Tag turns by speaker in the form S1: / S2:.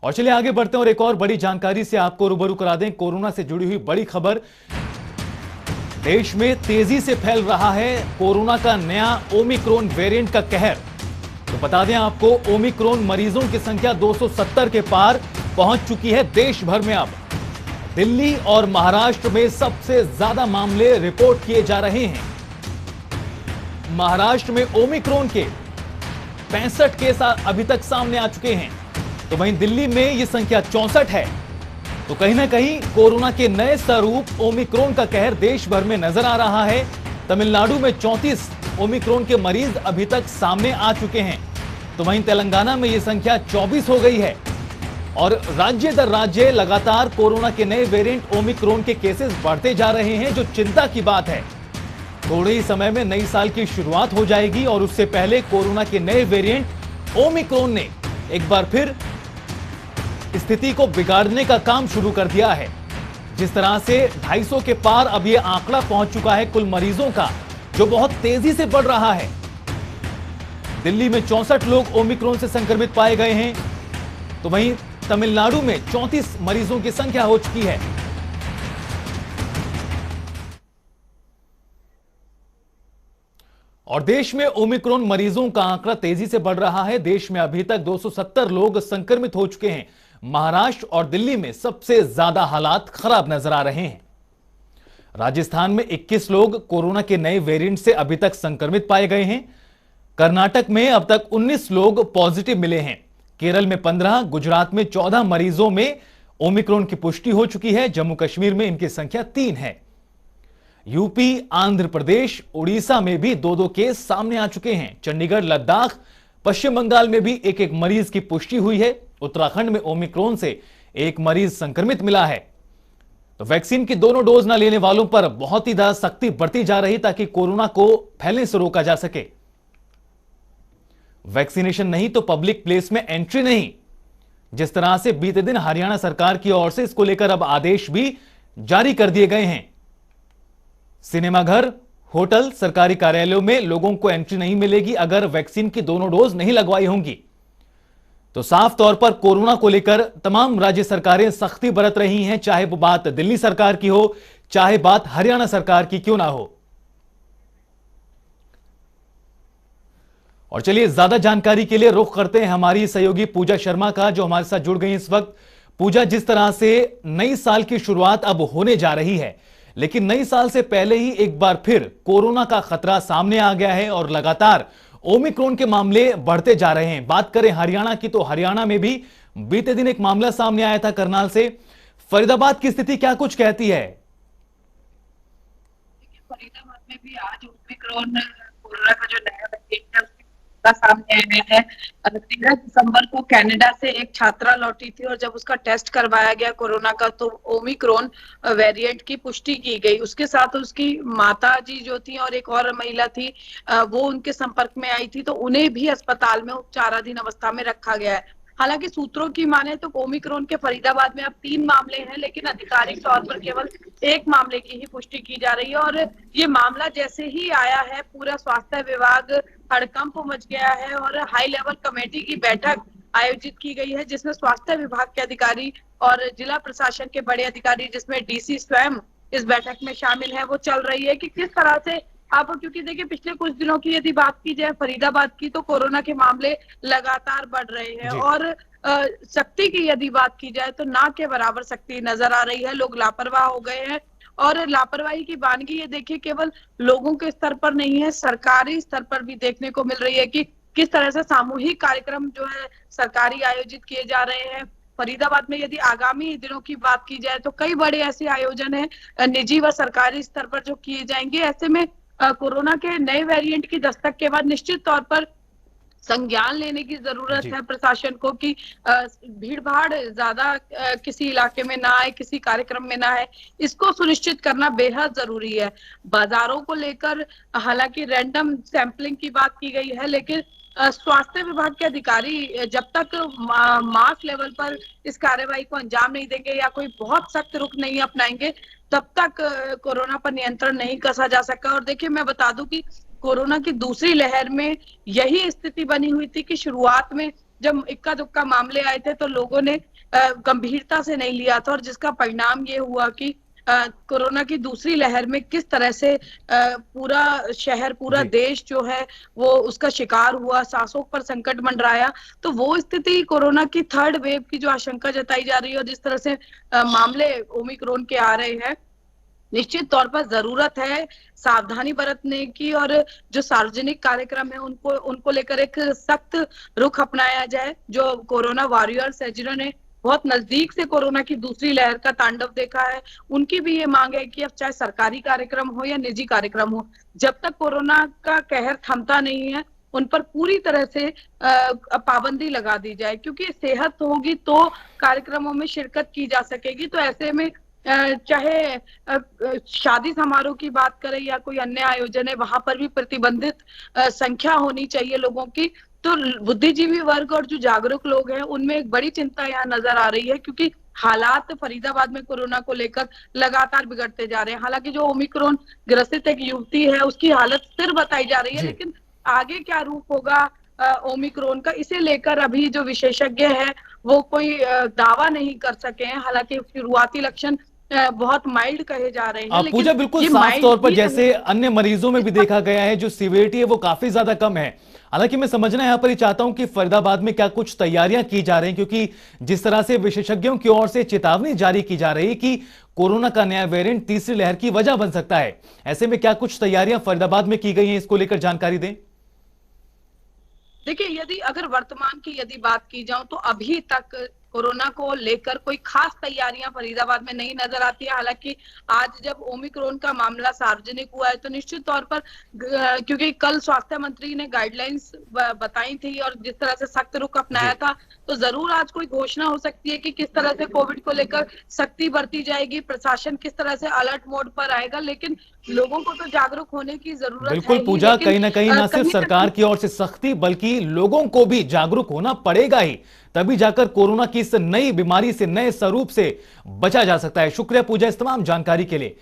S1: और चलिए आगे बढ़ते हैं और एक और बड़ी जानकारी से आपको रूबरू करा दें। कोरोना से जुड़ी हुई बड़ी खबर। देश में तेजी से फैल रहा है कोरोना का नया ओमिक्रॉन वेरिएंट का कहर। तो बता दें आपको, ओमिक्रॉन मरीजों की संख्या 270 के पार पहुंच चुकी है देश भर में। अब दिल्ली और महाराष्ट्र में सबसे ज्यादा मामले रिपोर्ट किए जा रहे हैं। महाराष्ट्र में ओमिक्रॉन के 65 केस अभी तक सामने आ चुके हैं, तो वहीं दिल्ली में यह संख्या 64 है। तो कहीं ना कहीं कोरोना के नए स्वरूप ओमिक्रॉन का कहर देश भर में नजर आ रहा है। तमिलनाडु में 34 ओमिक्रॉन के मरीज अभी तक सामने आ चुके हैं, तो वहीं तेलंगाना में यह संख्या 24 हो गई है। और राज्य दर राज्य लगातार कोरोना के नए वेरिएंट ओमिक्रॉन के केसेस बढ़ते जा रहे हैं, जो चिंता की बात है। थोड़े ही समय में नई साल की शुरुआत हो जाएगी और उससे पहले कोरोना के नए वेरिएंट ओमिक्रॉन ने एक बार फिर स्थिति को बिगाड़ने का काम शुरू कर दिया है। जिस तरह से 250 के पार अब यह आंकड़ा पहुंच चुका है कुल मरीजों का, जो बहुत तेजी से बढ़ रहा है। दिल्ली में 64 लोग ओमिक्रॉन से संक्रमित पाए गए हैं, तो वहीं तमिलनाडु में 34 मरीजों की संख्या हो चुकी है। और देश में ओमिक्रॉन मरीजों का आंकड़ा तेजी से बढ़ रहा है। देश में अभी तक 270 लोग संक्रमित हो चुके हैं। महाराष्ट्र और दिल्ली में सबसे ज्यादा हालात खराब नजर आ रहे हैं। राजस्थान में 21 लोग कोरोना के नए वेरिएंट से अभी तक संक्रमित पाए गए हैं। कर्नाटक में अब तक 19 लोग पॉजिटिव मिले हैं। केरल में 15, गुजरात में 14 मरीजों में ओमिक्रॉन की पुष्टि हो चुकी है। जम्मू कश्मीर में इनकी संख्या 3 है। यूपी, आंध्र प्रदेश, उड़ीसा में भी 2-2 केस सामने आ चुके हैं। चंडीगढ़, लद्दाख, पश्चिम बंगाल में भी एक मरीज की पुष्टि हुई है। उत्तराखंड में ओमिक्रॉन से एक मरीज संक्रमित मिला है। तो वैक्सीन की दोनों डोज न लेने वालों पर बहुत ही ज्यादा सख्ती बढ़ती जा रही, ताकि कोरोना को फैलने से रोका जा सके। वैक्सीनेशन नहीं तो पब्लिक प्लेस में एंट्री नहीं। जिस तरह से बीते दिन हरियाणा सरकार की ओर से इसको लेकर अब आदेश भी जारी कर दिए गए हैं। सिनेमाघर, होटल, सरकारी कार्यालयों में लोगों को एंट्री नहीं मिलेगी अगर वैक्सीन की दोनों डोज नहीं लगवाई होंगी। तो साफ तौर पर कोरोना को लेकर तमाम राज्य सरकारें सख्ती बरत रही हैं, चाहे वो बात दिल्ली सरकार की हो, चाहे बात हरियाणा सरकार की क्यों ना हो। और चलिए ज्यादा जानकारी के लिए रुख करते हैं हमारी सहयोगी पूजा शर्मा का, जो हमारे साथ जुड़ गई इस वक्त। पूजा, जिस तरह से नई साल की शुरुआत अब होने जा रही है, लेकिन नई साल से पहले ही एक बार फिर कोरोना का खतरा सामने आ गया है और लगातार ओमिक्रॉन के मामले बढ़ते जा रहे हैं। बात करें हरियाणा की, तो हरियाणा में भी बीते दिन एक मामला सामने आया था करनाल से। फरीदाबाद की स्थिति क्या कुछ कहती है?
S2: फरीदाबाद में भी आज ओमिक्रॉन कोरोना का जो नया वेरिएंट है उसका सामने आया है। 13 दिसंबर को कनाडा से एक छात्रा लौटी थी और जब उसका टेस्ट करवाया गया कोरोना का, तो ओमिक्रॉन वेरिएंट की पुष्टि की गई। उसके साथ उसकी माता जी जो थी और एक और महिला थी, वो उनके संपर्क में आई थी, तो उन्हें भी अस्पताल में उपचाराधीन अवस्था में रखा गया है। हालांकि सूत्रों की माने तो ओमिक्रॉन के फरीदाबाद में अब 3 मामले हैं, लेकिन आधिकारिक तौर पर केवल 1 मामले की ही पुष्टि की जा रही है। और ये मामला जैसे ही आया है, पूरा स्वास्थ्य विभाग हड़कंप मच गया है और हाई लेवल कमेटी की बैठक आयोजित की गई है, जिसमें स्वास्थ्य विभाग के अधिकारी और जिला प्रशासन के बड़े अधिकारी, जिसमें डीसी स्वयं इस बैठक में शामिल है, वो चल रही है कि किस तरह से अब, क्योंकि देखिए पिछले कुछ दिनों की यदि बात की जाए फरीदाबाद की, तो कोरोना के मामले लगातार बढ़ रहे हैं और सख्ती की यदि बात की जाए तो ना के बराबर सख्ती नजर आ रही है। लोग लापरवाह हो गए हैं और लापरवाही की वानगी ये देखिए केवल लोगों के स्तर पर नहीं है, सरकारी स्तर पर भी देखने को मिल रही है कि किस तरह से सामूहिक कार्यक्रम जो है सरकारी आयोजित किए जा रहे हैं। फरीदाबाद में यदि आगामी दिनों की बात की जाए तो कई बड़े ऐसे आयोजन हैं निजी व सरकारी स्तर पर जो किए जाएंगे। ऐसे में कोरोना के नए वेरिएंट की दस्तक के बाद निश्चित तौर पर संज्ञान लेने की जरूरत है प्रशासन को कि भीड़ भाड़ ज्यादा किसी इलाके में ना आए, किसी कार्यक्रम में ना आए, इसको सुनिश्चित करना बेहद जरूरी है। बाजारों को लेकर हालांकि रैंडम सैंपलिंग की बात की गई है, लेकिन स्वास्थ्य विभाग के अधिकारी जब तक मास लेवल पर इस कार्यवाही को अंजाम नहीं देंगे या कोई बहुत सख्त रुख नहीं अपनाएंगे, तब तक कोरोना पर नियंत्रण नहीं कसा जा सका। और देखिए मैं बता दूं कि कोरोना की दूसरी लहर में यही स्थिति बनी हुई थी कि शुरुआत में जब इक्का दुक्का मामले आए थे तो लोगों ने गंभीरता से नहीं लिया था, और जिसका परिणाम ये हुआ कि कोरोना की दूसरी लहर में किस तरह से पूरा शहर, पूरा
S1: जी।
S2: देश जो है वो उसका शिकार हुआ, सांसों पर संकट मंडराया। तो वो स्थिति कोरोना की थर्ड वेव की जो आशंका जताई जा रही है और जिस तरह से मामले ओमिक्रॉन के आ रहे हैं, निश्चित तौर पर जरूरत है सावधानी बरतने की, और जो सार्वजनिक कार्यक्रम है उनको उनको लेकर एक सख्त रुख अपनाया जाए। जो कोरोना वॉरियर्स है, जिन्होंने बहुत नजदीक से कोरोना की दूसरी लहर का तांडव देखा है, उनकी भी ये मांग है कि अब चाहे सरकारी कार्यक्रम हो या निजी कार्यक्रम हो, जब तक कोरोना का कहर थमता नहीं है उन पर पूरी तरह से पाबंदी लगा दी जाए, क्योंकि सेहत होगी तो कार्यक्रमों में शिरकत की जा सकेगी। तो ऐसे में चाहे शादी समारोह की बात करें या कोई अन्य आयोजन है, वहां पर भी प्रतिबंधित संख्या होनी चाहिए लोगों की। तो बुद्धिजीवी वर्ग और जो जागरूक लोग हैं उनमें एक बड़ी चिंता यहाँ नजर आ रही है, क्योंकि हालात फरीदाबाद में कोरोना को लेकर लगातार बिगड़ते जा रहे हैं। हालांकि जो ओमिक्रॉन ग्रसित एक युवती है उसकी हालत स्थिर बताई जा रही है, लेकिन आगे क्या रूप होगा ओमिक्रॉन का, इसे लेकर अभी जो विशेषज्ञ है वो कोई दावा नहीं कर सके हैं। हालांकि शुरुआती लक्षण बहुत माइल्ड कहे जा रहे हैं, लेकिन
S1: पूजा, बिल्कुल
S2: ये
S1: साफ तौर पर
S2: माइल्ड
S1: जैसे अन्य मरीजों में भी देखा गया है, जो सीवियरिटी है वो काफी ज्यादा कम है। हालांकि मैं समझना यहां पर ही चाहता हूं कि फरीदाबाद में क्या कुछ तैयारियां की जा रही हैं, क्योंकि जिस तरह से विशेषज्ञों की ओर से चेतावनी जारी की जा रही है कि कोरोना का नया वेरिएंट तीसरी लहर की वजह बन सकता है, ऐसे में क्या कुछ तैयारियां फरीदाबाद में की गई हैं, इसको लेकर जानकारी दें।
S2: देखिए, यदि अगर वर्तमान की यदि बात की जाऊं तो अभी तक कोरोना को लेकर कोई खास तैयारियां फरीदाबाद में नहीं नजर आती है। हालांकि आज जब ओमिक्रॉन का मामला सार्वजनिक हुआ है तो निश्चित तौर पर क्योंकि कल स्वास्थ्य मंत्री ने गाइडलाइंस बताई थी और जिस तरह से सख्त रुख अपनाया था, तो जरूर आज कोई घोषणा हो सकती है कि किस तरह से कोविड को लेकर सख्ती बरती जाएगी, प्रशासन किस तरह से अलर्ट मोड पर आएगा। लेकिन लोगों को तो जागरूक होने की जरूरत है
S1: बिल्कुल
S2: ही,
S1: पूजा,
S2: लेकिन
S1: कहीं ना कहीं न सिर्फ सरकार की ओर से सख्ती बल्कि लोगों को भी जागरूक होना पड़ेगा ही, तभी जाकर कोरोना की इस नई बीमारी से, नए स्वरूप से बचा जा सकता है। शुक्रिया पूजा इस तमाम जानकारी के लिए।